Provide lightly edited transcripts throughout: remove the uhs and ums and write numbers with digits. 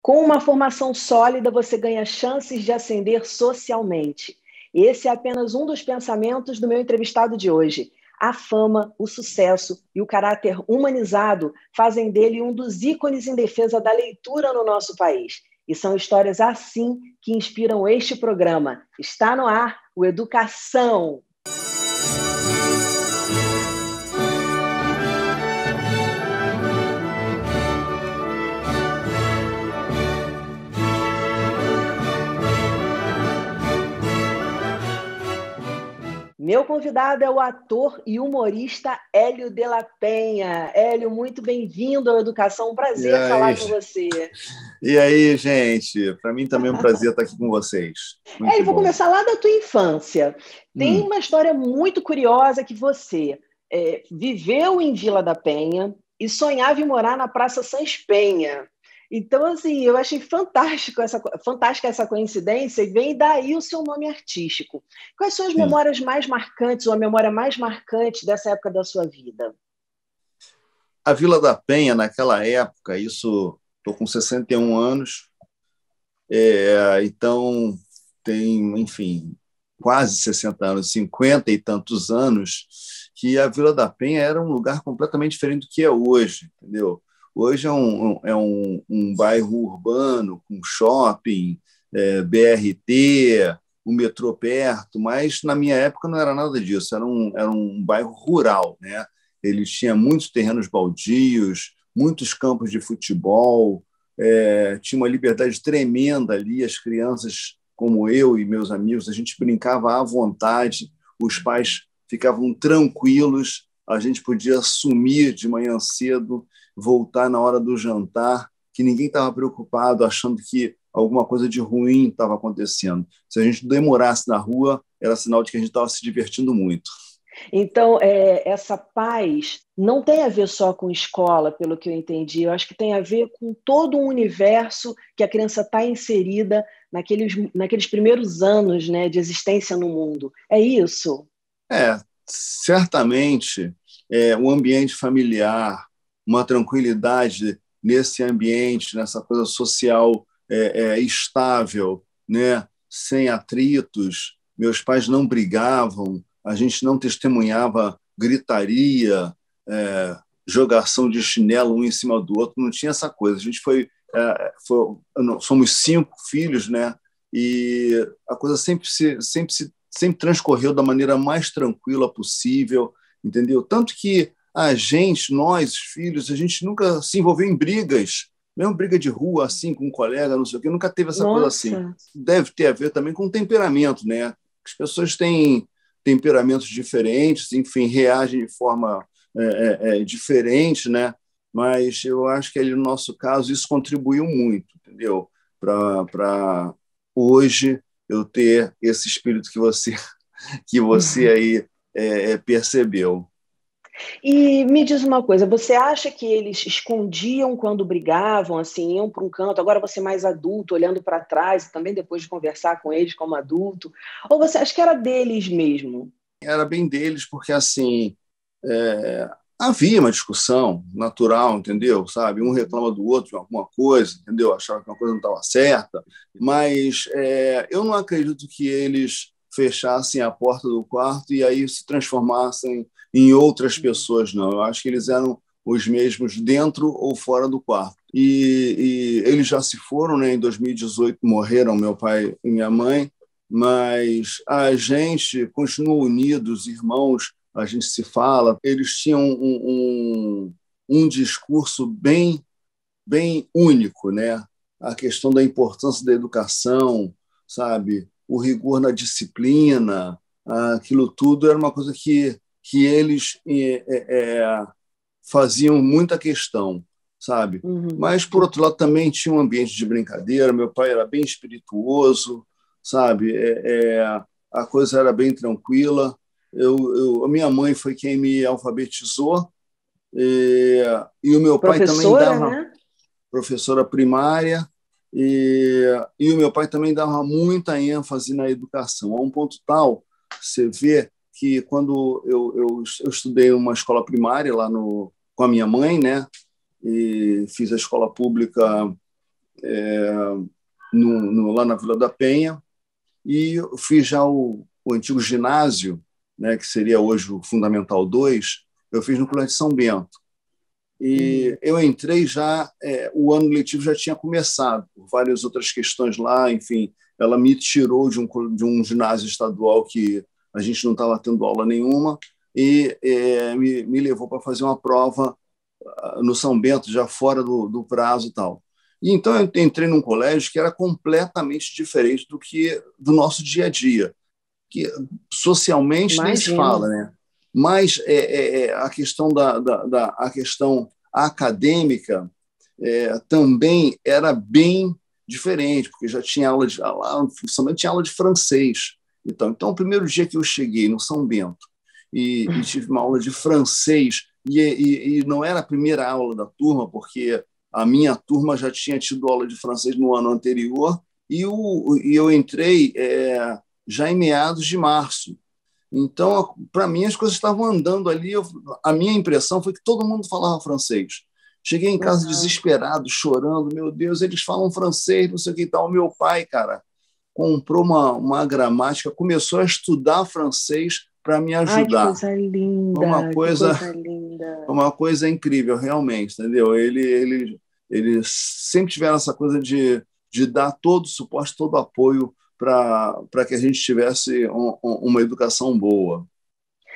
Com uma formação sólida, você ganha chances de ascender socialmente. Esse é apenas um dos pensamentos do meu entrevistado de hoje. A fama, o sucesso e o caráter humanizado fazem dele um dos ícones em defesa da leitura no nosso país. E são histórias assim que inspiram este programa. Está no ar o Educação. Meu convidado é o ator e humorista Hélio de la Penha. Hélio, muito bem-vindo ao Educação. Um prazer falar com você. E aí, gente? Para mim também é um prazer estar aqui com vocês. Muito Hélio, vou bom. começar lá da tua infância. Tem uma história muito curiosa que você viveu em Vila da Penha e sonhava em morar na Praça Sans Penha. Então, assim, eu achei fantástica essa coincidência e vem daí o seu nome artístico. Quais são as memórias mais marcantes ou a memória mais marcante dessa época da sua vida? A Vila da Penha, naquela época, estou com 61 anos, então tem, enfim, quase 60 anos, 50 e tantos anos, que a Vila da Penha era um lugar completamente diferente do que é hoje, entendeu? Hoje é um bairro urbano, com shopping, BRT, um metrô perto, mas na minha época não era nada disso, era um bairro rural, né? Ele tinha muitos terrenos baldios, muitos campos de futebol, tinha uma liberdade tremenda ali, as crianças, como eu e meus amigos, a gente brincava à vontade, os pais ficavam tranquilos, a gente podia sumir de manhã cedo, voltar na hora do jantar, que ninguém estava preocupado, achando que alguma coisa de ruim estava acontecendo. Se a gente demorasse na rua, era sinal de que a gente estava se divertindo muito. Então, essa paz não tem a ver só com escola, pelo que eu entendi. Eu acho que tem a ver com todo um universo que a criança está inserida naqueles primeiros anos, né, de existência no mundo. É isso? Certamente, um ambiente familiar, uma tranquilidade nesse ambiente, nessa coisa social estável, né? Sem atritos. Meus pais não brigavam, a gente não testemunhava gritaria, jogação de chinelo um em cima do outro, não tinha essa coisa. A gente somos 5 filhos, né? E a coisa sempre transcorreu da maneira mais tranquila possível, entendeu? Tanto que nós, filhos, a gente nunca se envolveu em brigas, mesmo briga de rua, assim, com um colega, não sei o quê, nunca teve essa coisa assim. Deve ter a ver também com temperamento, né? As pessoas têm temperamentos diferentes, enfim, reagem de forma diferente, né? Mas eu acho que ali, no nosso caso, isso contribuiu muito, entendeu? Para hoje eu ter esse espírito que você aí percebeu. E me diz uma coisa, você acha que eles escondiam quando brigavam, assim, iam para um canto, agora você mais adulto, olhando para trás, e também depois de conversar com eles como adulto, ou você acha que era deles mesmo? Era bem deles, porque assim havia uma discussão natural, entendeu? Sabe, um reclama do outro de alguma coisa, entendeu? Achava que uma coisa não estava certa, mas eu não acredito que eles fechassem a porta do quarto e aí se transformassem em outras pessoas, não. Eu acho que eles eram os mesmos dentro ou fora do quarto. E eles já se foram, né? Em 2018 morreram meu pai e minha mãe, mas a gente continua unidos, irmãos, a gente se fala. Eles tinham um discurso bem único, né? A questão da importância da educação, sabe? O rigor na disciplina, aquilo tudo era uma coisa que eles faziam muita questão, sabe? Mas, por outro lado, também tinha um ambiente de brincadeira. Meu pai era bem espirituoso, sabe? A coisa era bem tranquila. A minha mãe foi quem me alfabetizou e o meu pai também dava, né? Professora primária, e o meu pai também dava muita ênfase na educação, a um ponto tal, você vê que quando eu estudei uma escola primária lá com a minha mãe, né, e fiz a escola pública lá na Vila da Penha, e eu fiz já o antigo ginásio, né, que seria hoje o Fundamental 2, eu fiz no Colégio de São Bento. E eu entrei já, o ano letivo já tinha começado, por várias outras questões lá, enfim, ela me tirou de um ginásio estadual que a gente não estava tendo aula nenhuma e me levou para fazer uma prova no São Bento, já fora do prazo e tal. E então eu entrei num colégio que era completamente diferente do nosso dia a dia, que socialmente nem se fala, né? Mas a questão a questão acadêmica também era bem diferente, porque já tinha tinha aula de francês. Então, o primeiro dia que eu cheguei no São Bento e tive uma aula de francês, e não era a primeira aula da turma, porque a minha turma já tinha tido aula de francês no ano anterior, e eu entrei já em meados de março. Então, para mim, as coisas estavam andando ali. A minha impressão foi que todo mundo falava francês. Cheguei em casa desesperado, chorando. Meu Deus, eles falam francês, não sei o que tal. Meu pai, cara, comprou uma gramática, começou a estudar francês para me ajudar. Ai, que coisa linda, uma coisa incrível, realmente, entendeu? Eles sempre tiveram essa coisa de dar todo o suporte, todo o apoio para que a gente tivesse uma educação boa.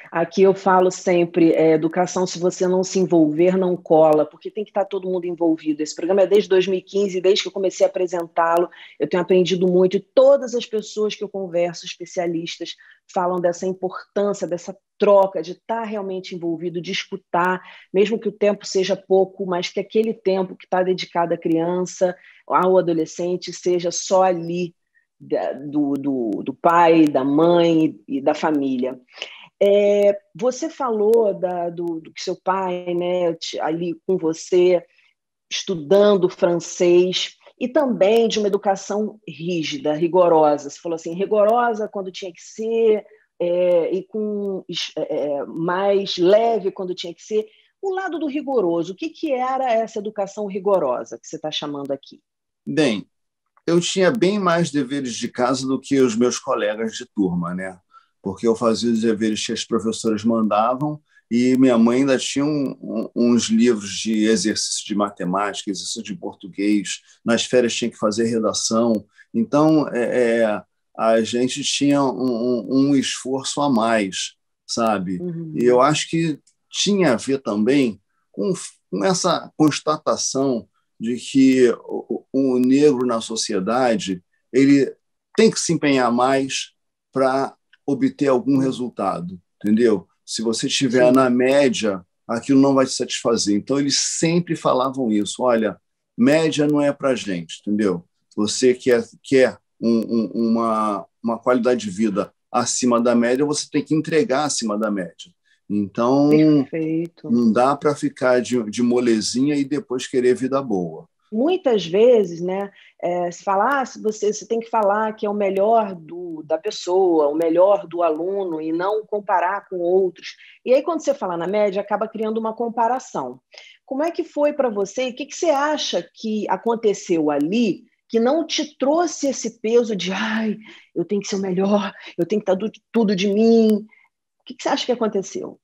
Aqui eu falo sempre, educação, se você não se envolver, não cola, porque tem que estar todo mundo envolvido. Esse programa é desde 2015, desde que eu comecei a apresentá-lo, eu tenho aprendido muito, e todas as pessoas que eu converso, especialistas, falam dessa importância, dessa troca, de estar realmente envolvido, de escutar, mesmo que o tempo seja pouco, mas que aquele tempo que está dedicado à criança, ao adolescente, seja só ali, do pai, da mãe e da família. Você falou do que seu pai, né, ali com você, estudando francês, e também de uma educação rígida, rigorosa. Você falou assim, rigorosa quando tinha que ser, e mais leve quando tinha que ser. O lado do rigoroso, o que era essa educação rigorosa que você está chamando aqui? Bem, eu tinha bem mais deveres de casa do que os meus colegas de turma, né? Porque eu fazia os deveres que as professoras mandavam e minha mãe ainda tinha uns livros de exercício de matemática, exercício de português, nas férias tinha que fazer redação. Então, a gente tinha um esforço a mais, sabe? E eu acho que tinha a ver também com essa constatação de que o negro na sociedade ele tem que se empenhar mais para obter algum resultado, entendeu? Se você estiver na média, aquilo não vai te satisfazer. Então, eles sempre falavam isso. Olha, média não é para a gente, entendeu? Você quer uma qualidade de vida acima da média, você tem que entregar acima da média. Então, perfeito, não dá para ficar de molezinha e depois querer vida boa. Muitas vezes, né, se falar, você tem que falar que é o melhor da pessoa, o melhor do aluno, e não comparar com outros. E aí, quando você fala na média, acaba criando uma comparação. Como é que foi para você? O que você acha que aconteceu ali que não te trouxe esse peso de ai, eu tenho que ser o melhor, eu tenho que dar tudo de mim? O que você acha que aconteceu?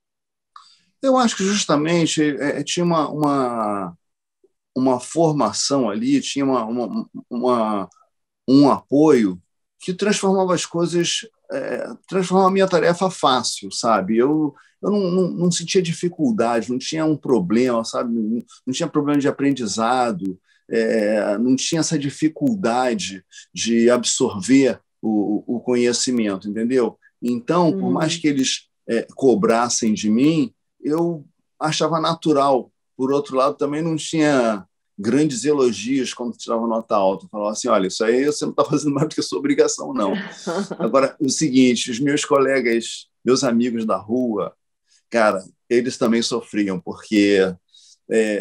Eu acho que justamente tinha uma formação ali, tinha um apoio que transformava as coisas, transformava a minha tarefa fácil, sabe? Eu não sentia dificuldade, não tinha um problema, sabe? Não tinha problema de aprendizado, não tinha essa dificuldade de absorver o conhecimento, entendeu? Então, por mais que eles cobrassem de mim, eu achava natural. Por outro lado, também não tinha grandes elogios quando tirava nota alta. Falava assim, olha, isso aí você não está fazendo mais do que a sua obrigação, não. Agora, o seguinte, os meus colegas, meus amigos da rua, cara, eles também sofriam, porque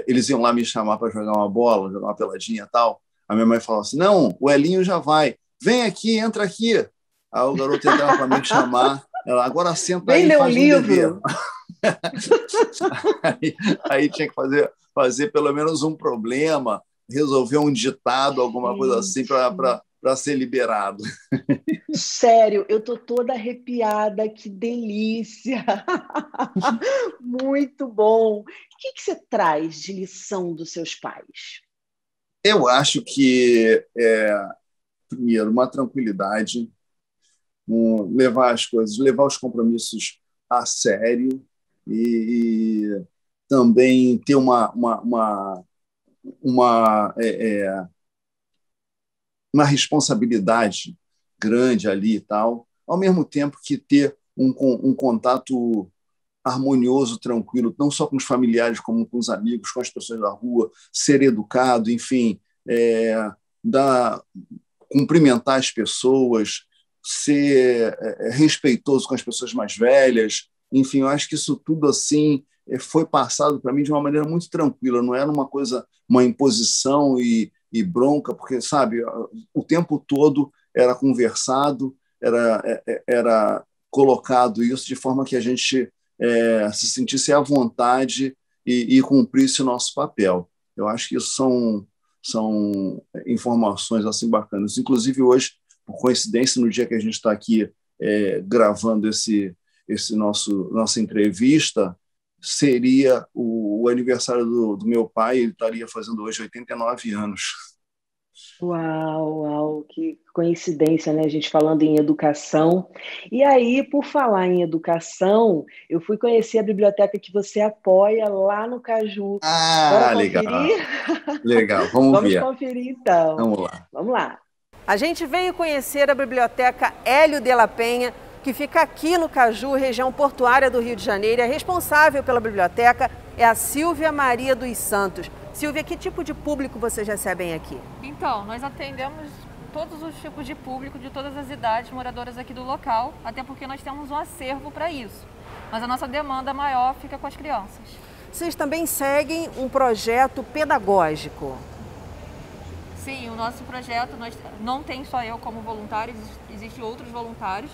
eles iam lá me chamar para jogar uma bola, jogar uma peladinha e tal. A minha mãe falava assim, não, o Elinho já vai. Vem aqui, entra aqui. Aí o garoto entrava para me chamar. Ela, agora senta aí e faz um dever. aí tinha que fazer pelo menos um problema, resolver um ditado, alguma coisa assim, para ser liberado. Sério, eu tô toda arrepiada, que delícia! Muito bom. O que você traz de lição dos seus pais? Eu acho que, primeiro, uma tranquilidade, levar as coisas, levar os compromissos a sério e também ter uma responsabilidade grande ali e tal, ao mesmo tempo que ter um contato harmonioso, tranquilo, não só com os familiares, como com os amigos, com as pessoas da rua, ser educado, enfim, cumprimentar as pessoas, ser respeitoso com as pessoas mais velhas, enfim, eu acho que isso tudo assim foi passado para mim de uma maneira muito tranquila, não era uma coisa, uma imposição e bronca, porque, sabe, o tempo todo era conversado, era colocado isso de forma que a gente se sentisse à vontade e cumprisse o nosso papel. Eu acho que isso são informações assim bacanas. Inclusive, hoje, por coincidência, no dia que a gente está aqui gravando nossa entrevista, seria o aniversário do meu pai, ele estaria fazendo hoje 89 anos. Uau, que coincidência, né? A gente falando em educação. E aí, por falar em educação, eu fui conhecer a biblioteca que você apoia lá no Caju. Bora Legal. conferir? Legal, vamos ver. Vamos conferir, então. Vamos lá. Vamos lá. A gente veio conhecer a Biblioteca Hélio de la Penha, que fica aqui no Caju, região portuária do Rio de Janeiro. A responsável pela biblioteca é a Silvia Maria dos Santos. Silvia, que tipo de público vocês recebem aqui? Então, nós atendemos todos os tipos de público, de todas as idades, moradoras aqui do local, até porque nós temos um acervo para isso. Mas a nossa demanda maior fica com as crianças. Vocês também seguem um projeto pedagógico? Sim, o nosso projeto não tem só eu como voluntário, existem outros voluntários.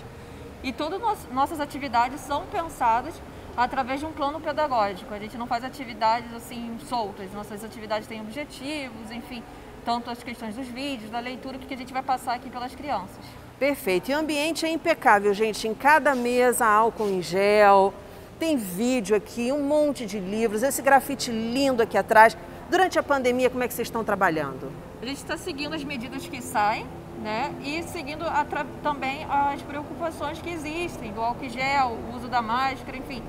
E todas nossas atividades são pensadas através de um plano pedagógico. A gente não faz atividades assim soltas, nossas atividades têm objetivos, enfim, tanto as questões dos vídeos, da leitura, o que a gente vai passar aqui pelas crianças. Perfeito, e o ambiente é impecável, gente, em cada mesa álcool em gel, tem vídeo aqui, um monte de livros, esse grafite lindo aqui atrás. Durante a pandemia, como é que vocês estão trabalhando? A gente está seguindo as medidas que saem, né? E seguindo também as preocupações que existem, do álcool em gel, o uso da máscara, enfim,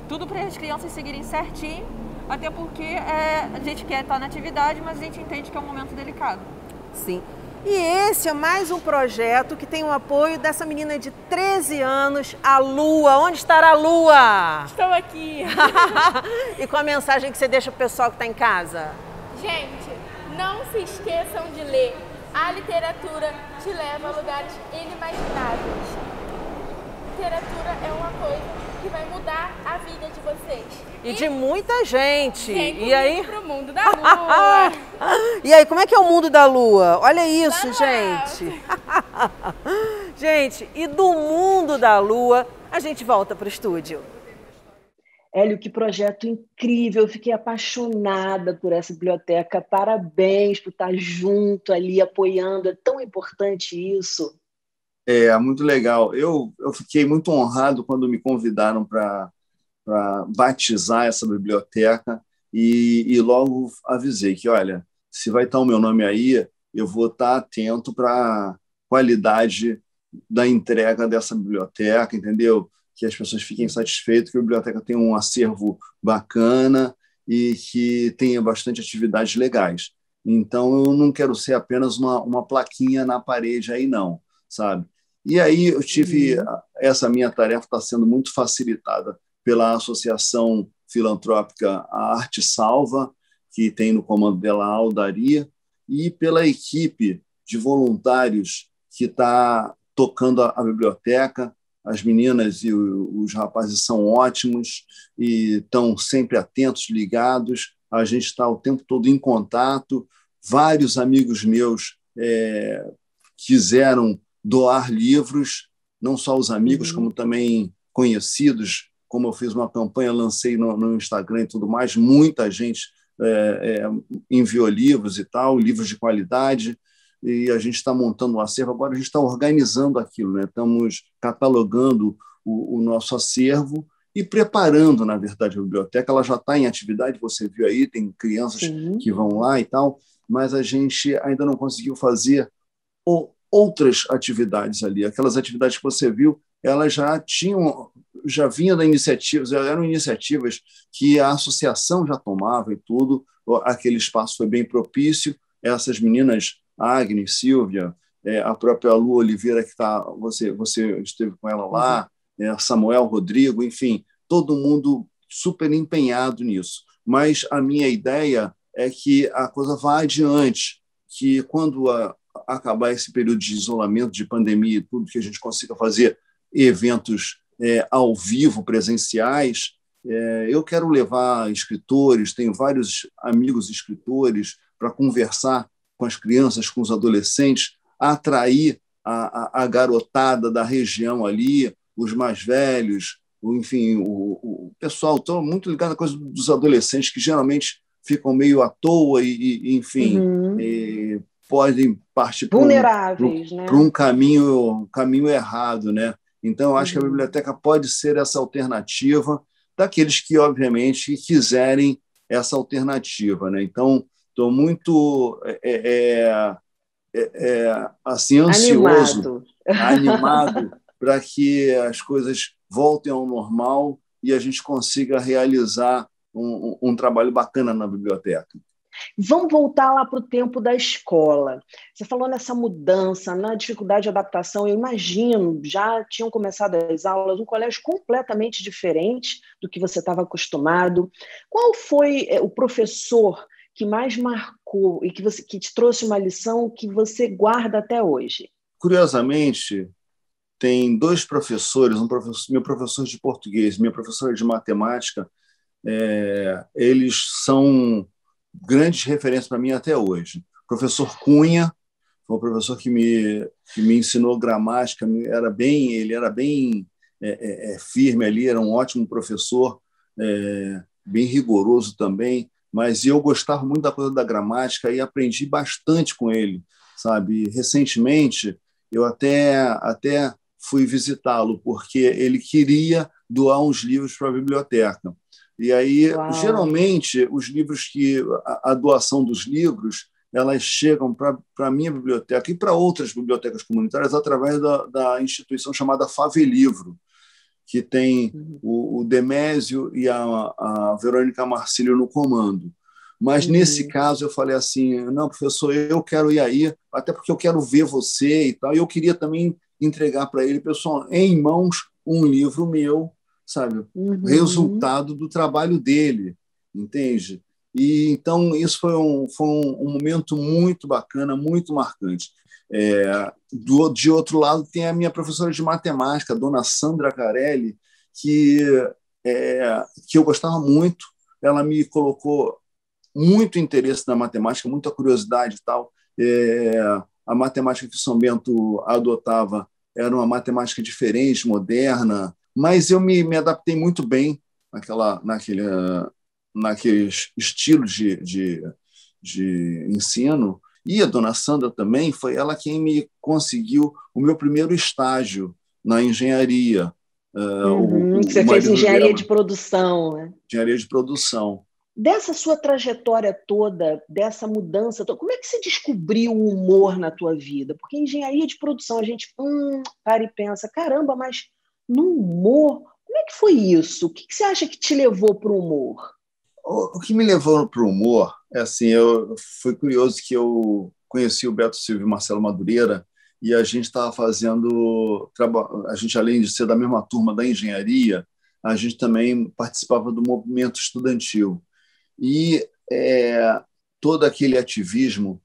tudo para as crianças seguirem certinho, até porque a gente quer estar na atividade, mas a gente entende que é um momento delicado. Sim. E esse é mais um projeto que tem o apoio dessa menina de 13 anos, a Lua. Onde estará a Lua? Estou aqui. E com a mensagem que você deixa para o pessoal que está em casa? Gente, não se esqueçam de ler. A literatura te leva a lugares inimagináveis. Literatura é uma coisa que vai mudar a vida de vocês. E de muita gente. E aí pro mundo da Lua. E aí, como é que é o mundo da Lua? Olha isso, gente. Gente, e do mundo da Lua, a gente volta para o estúdio. Hélio, que projeto incrível, eu fiquei apaixonada por essa biblioteca, parabéns por estar junto ali, apoiando, é tão importante isso. É muito legal, eu fiquei muito honrado quando me convidaram para batizar essa biblioteca e logo avisei que, olha, se vai estar o meu nome aí, eu vou estar atento para a qualidade da entrega dessa biblioteca, entendeu? Que as pessoas fiquem satisfeitas, que a biblioteca tenha um acervo bacana e que tenha bastante atividades legais. Então, eu não quero ser apenas uma plaquinha na parede aí, não, sabe? E aí eu tive... Essa minha tarefa está sendo muito facilitada pela Associação Filantrópica A Arte Salva, que tem no comando dela a Aldaria, e pela equipe de voluntários que está tocando a biblioteca. As meninas e os rapazes são ótimos e estão sempre atentos, ligados. A gente está o tempo todo em contato. Vários amigos meus quiseram doar livros, não só os amigos, como também conhecidos. Como eu fiz uma campanha, lancei no Instagram e tudo mais, muita gente enviou livros e tal, livros de qualidade, e a gente está montando um acervo. Agora a gente está organizando aquilo, né? Estamos catalogando o nosso acervo e preparando, na verdade, a biblioteca. Ela já está em atividade, você viu aí, tem crianças que vão lá e tal, mas a gente ainda não conseguiu fazer outras atividades ali. Aquelas atividades que você viu, elas já vinham da iniciativa, eram iniciativas que a associação já tomava e tudo. Aquele espaço foi bem propício. Essas meninas, Agnes, Silvia, a própria Lu Oliveira, que você esteve com ela lá, Samuel, Rodrigo, enfim, todo mundo super empenhado nisso. Mas a minha ideia é que a coisa vá adiante, que quando acabar esse período de isolamento, de pandemia e tudo, que a gente consiga fazer eventos ao vivo, presenciais. Eu quero levar escritores, tenho vários amigos escritores, para conversar com as crianças, com os adolescentes, atrair a garotada da região ali, os mais velhos, enfim, o pessoal. Estou muito ligado à coisa dos adolescentes, que geralmente ficam meio à toa e enfim, podem partir vulneráveis, para um caminho errado, né? Então, eu acho que a biblioteca pode ser essa alternativa daqueles que, obviamente, quiserem essa alternativa, né? Então, estou muito assim, ansioso, animado para que as coisas voltem ao normal e a gente consiga realizar um trabalho bacana na biblioteca. Vamos voltar lá para o tempo da escola. Você falou nessa mudança, na dificuldade de adaptação. Eu imagino, já tinham começado as aulas, um colégio completamente diferente do que você estava acostumado. Qual foi o professor que mais marcou e que te trouxe uma lição que você guarda até hoje? Curiosamente, tem dois professores, meu professor de português, minha professora de matemática, eles são grandes referências para mim até hoje. O professor Cunha foi um professor que me ensinou gramática, ele era bem firme ali, era um ótimo professor, bem rigoroso também, mas eu gostava muito da coisa da gramática e aprendi bastante com ele, sabe? Recentemente, eu até fui visitá-lo, porque ele queria doar uns livros para a biblioteca. E aí, geralmente, os livros a doação dos livros, elas chegam para a minha biblioteca e para outras bibliotecas comunitárias através da instituição chamada Favelivro, que tem o Demésio e a Verônica Marcílio no comando. Mas, nesse caso, eu falei assim, não, professor, eu quero ir aí, até porque eu quero ver você e tal, e eu queria também entregar para ele, pessoal, em mãos, um livro meu, sabe? Resultado do trabalho dele, entende? E então isso foi um momento muito bacana, muito marcante. De outro lado tem a minha professora de matemática, a dona Sandra Carelli, que eu gostava muito. Ela me colocou muito interesse na matemática, muita curiosidade e tal. A matemática que São Bento adotava era uma matemática diferente, moderna, mas eu me adaptei muito bem naqueles estilos de ensino. E a dona Sandra também foi ela quem me conseguiu o meu primeiro estágio na engenharia. Você fez engenharia de produção, né? Engenharia de produção. Dessa sua trajetória toda, dessa mudança toda, como é que você descobriu o humor na tua vida? Porque em engenharia de produção a gente para e pensa, caramba, mas no humor, como é que foi isso? O que você acha que te levou para o humor? O que me levou para o humor é assim, foi curioso que eu conheci o Beto Silva e o Marcelo Madureira e a gente estava fazendo, a gente além de ser da mesma turma da engenharia, a gente também participava do movimento estudantil. E todo aquele ativismo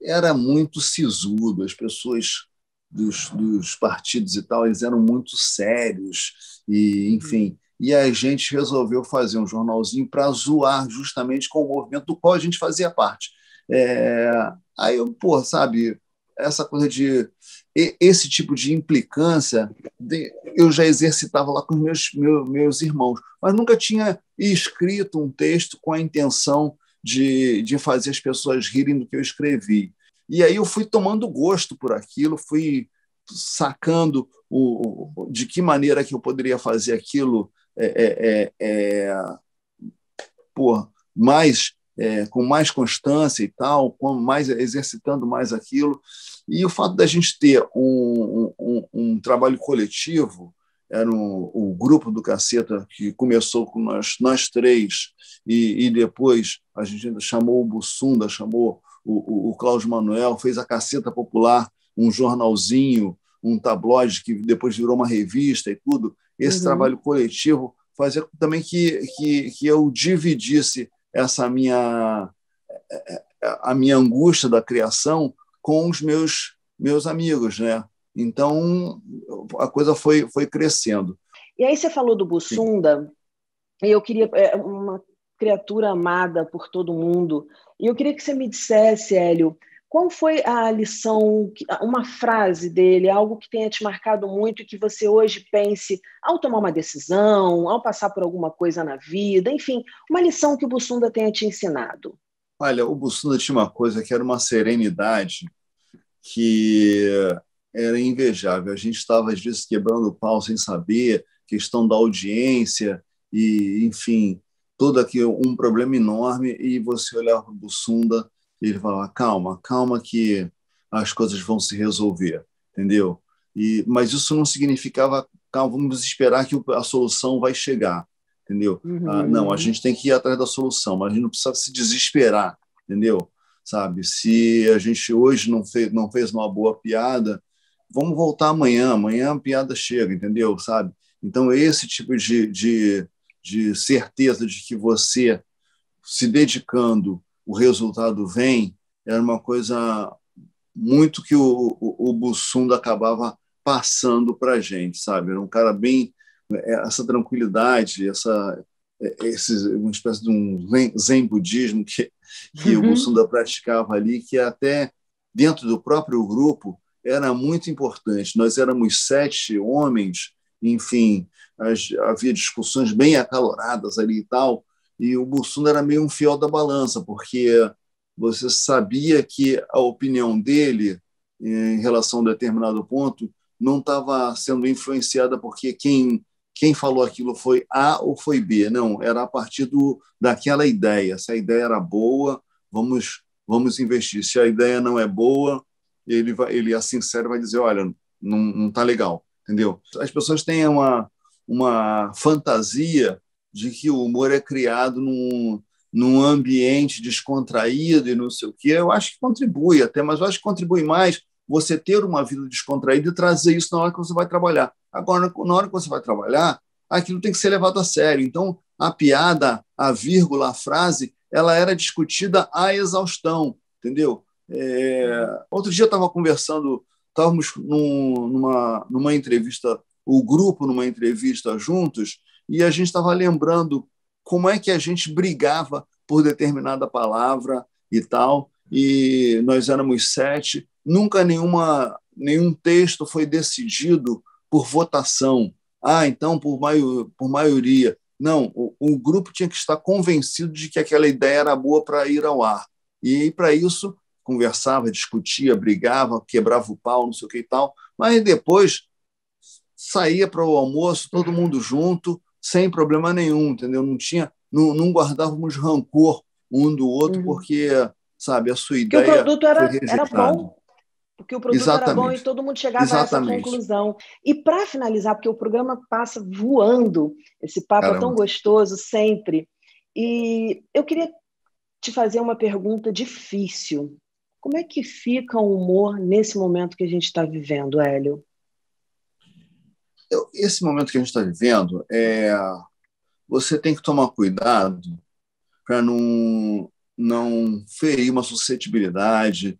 era muito sisudo, as pessoas dos partidos e tal, eles eram muito sérios, e enfim. E a gente resolveu fazer um jornalzinho para zoar justamente com o movimento do qual a gente fazia parte. Aí eu, sabe, essa coisa esse tipo de implicância, eu já exercitava lá com os meus irmãos, mas nunca tinha escrito um texto com a intenção de fazer as pessoas rirem do que eu escrevi. E aí eu fui tomando gosto por aquilo, fui sacando de que maneira que eu poderia fazer aquilo mais com mais constância e tal, exercitando mais aquilo. E o fato da gente ter um trabalho coletivo, era o grupo do Caceta, que começou com nós três, e depois a gente ainda chamou o Bussunda, chamou o Cláudio Manuel, fez a Caceta Popular, um jornalzinho, um tabloide que depois virou uma revista e tudo. Esse trabalho coletivo fazia também que eu dividisse a minha angústia da criação com os meus amigos, né? Então a coisa foi crescendo. E aí você falou do Bussunda, e eu queria uma criatura amada por todo mundo, e eu queria que você me dissesse, Hélio, qual foi a lição, uma frase dele, algo que tenha te marcado muito e que você hoje pense ao tomar uma decisão, ao passar por alguma coisa na vida, enfim, uma lição que o Bussunda tenha te ensinado? Olha, o Bussunda tinha uma coisa que era uma serenidade que era invejável. A gente estava, às vezes, quebrando o pau sem saber, questão da audiência, e, enfim, todo aqui um problema enorme, e você olhava para o Bussunda e ele falava, calma que as coisas vão se resolver, entendeu? Mas isso não significava, calma, vamos esperar que a solução vai chegar, entendeu? Não, a gente tem que ir atrás da solução, mas a gente não precisa se desesperar, entendeu? Sabe? Se a gente hoje não fez uma boa piada, vamos voltar amanhã a piada chega, entendeu? Sabe? Então, esse tipo de certeza de que você, se dedicando, o resultado vem, era uma coisa muito que o Bussunda acabava passando para a gente, sabe? Era um cara bem... Essa tranquilidade, uma espécie de um zen budismo que o Bussunda praticava ali, que até dentro do próprio grupo era muito importante. Nós éramos 7 homens, enfim, havia discussões bem acaloradas ali e tal, e o Bussunda era meio um fiel da balança, porque você sabia que a opinião dele em relação a um determinado ponto não estava sendo influenciada porque quem falou aquilo foi A ou foi B. Não, era a partir daquela ideia. Se a ideia era boa, vamos investir. Se a ideia não é boa, ele é sincero, vai dizer, olha, não está legal, entendeu? As pessoas têm uma fantasia de que o humor é criado num ambiente descontraído e não sei o quê. Eu acho que contribui até, mas eu acho que contribui mais você ter uma vida descontraída e trazer isso na hora que você vai trabalhar. Agora, na hora que você vai trabalhar, aquilo tem que ser levado a sério. Então, a piada, a vírgula, a frase, ela era discutida à exaustão, entendeu? Outro dia eu estava conversando, estávamos numa entrevista, o grupo numa entrevista juntos, e a gente estava lembrando como é que a gente brigava por determinada palavra e tal, e nós éramos 7, nunca nenhum texto foi decidido por votação. Então, por maioria. Não, o grupo tinha que estar convencido de que aquela ideia era boa para ir ao ar. E, para isso, conversava, discutia, brigava, quebrava o pau, não sei o que e tal, mas depois saía para o almoço, todo mundo junto, sem problema nenhum, entendeu? Não guardávamos rancor um do outro, porque, sabe, a sua ideia porque o produto foi rejeitada. Era bom. Porque o produto era bom e todo mundo chegava a essa conclusão. E, para finalizar, porque o programa passa voando, esse papo é tão gostoso sempre, e eu queria te fazer uma pergunta difícil. Como é que fica o humor nesse momento que a gente está vivendo, Hélio? Esse momento que a gente está vivendo, você tem que tomar cuidado para não ferir uma suscetibilidade.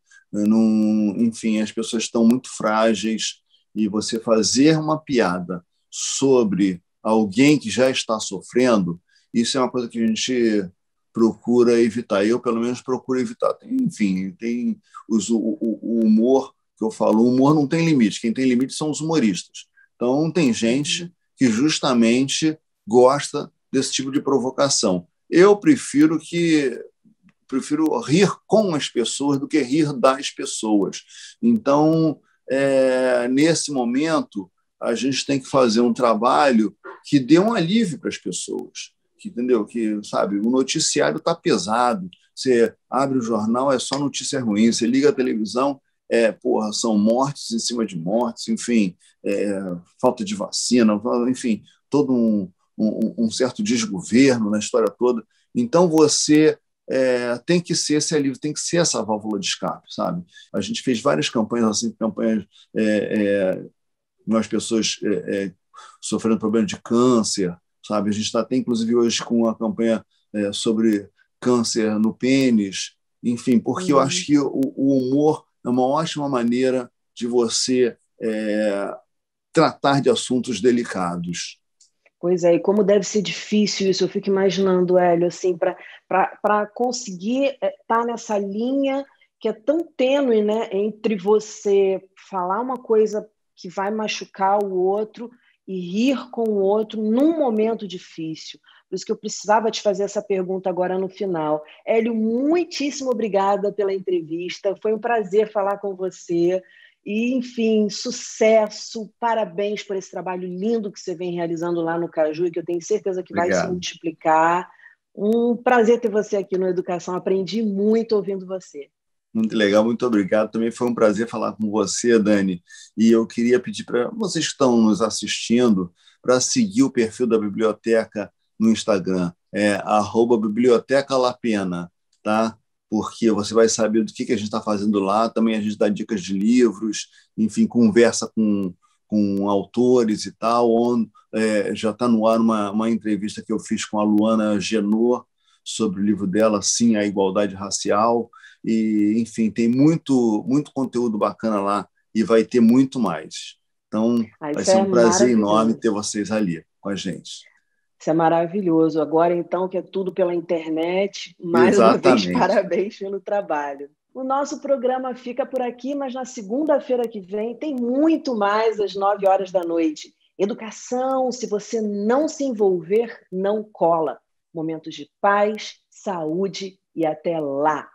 Enfim, as pessoas estão muito frágeis, e você fazer uma piada sobre alguém que já está sofrendo, isso é uma coisa que a gente procura evitar. Eu, pelo menos, procuro evitar. Enfim, tem o humor que eu falo, o humor não tem limite. Quem tem limite são os humoristas. Então, tem gente que justamente gosta desse tipo de provocação. Eu prefiro que prefiro rir com as pessoas do que rir das pessoas. Então, nesse momento, a gente tem que fazer um trabalho que dê um alívio para as pessoas, entendeu? Que, sabe, o noticiário está pesado. Você abre o jornal, é só notícia ruim. Você liga a televisão, são mortes em cima de mortes, enfim, falta de vacina, enfim, todo um certo desgoverno na história toda. Então, você tem que ser esse alívio, tem que ser essa válvula de escape, sabe? A gente fez várias campanhas, assim, as pessoas sofrendo problema de câncer, sabe? A gente está até, inclusive, hoje com uma campanha sobre câncer no pênis, enfim, porque eu acho que o humor é uma ótima maneira de você tratar de assuntos delicados. Pois é, e como deve ser difícil isso, eu fico imaginando, Hélio, assim, para conseguir estar nessa linha que é tão tênue, né, entre você falar uma coisa que vai machucar o outro e rir com o outro num momento difícil. Por isso que eu precisava te fazer essa pergunta agora no final. Hélio, muitíssimo obrigada pela entrevista, foi um prazer falar com você. E, enfim, sucesso, parabéns por esse trabalho lindo que você vem realizando lá no Caju e que eu tenho certeza que vai se multiplicar. Um prazer ter você aqui no Educação, aprendi muito ouvindo você. Muito legal, muito obrigado. Também foi um prazer falar com você, Dani. E eu queria pedir para vocês que estão nos assistindo para seguir o perfil da biblioteca no Instagram, @bibliotecalapena, tá? Porque você vai saber do que a gente está fazendo lá. Também a gente dá dicas de livros, enfim, conversa com autores e tal. Já está no ar uma entrevista que eu fiz com a Luana Genot sobre o livro dela, Sim, a Igualdade Racial. E, enfim, tem muito conteúdo bacana lá e vai ter muito mais. Então, vai ser um prazer enorme ter vocês ali com a gente. Isso é maravilhoso. Agora, então, que é tudo pela internet, mais uma vez, parabéns pelo trabalho. O nosso programa fica por aqui, mas na segunda-feira que vem tem muito mais às 9h. Educação, se você não se envolver, não cola. Momentos de paz, saúde e até lá.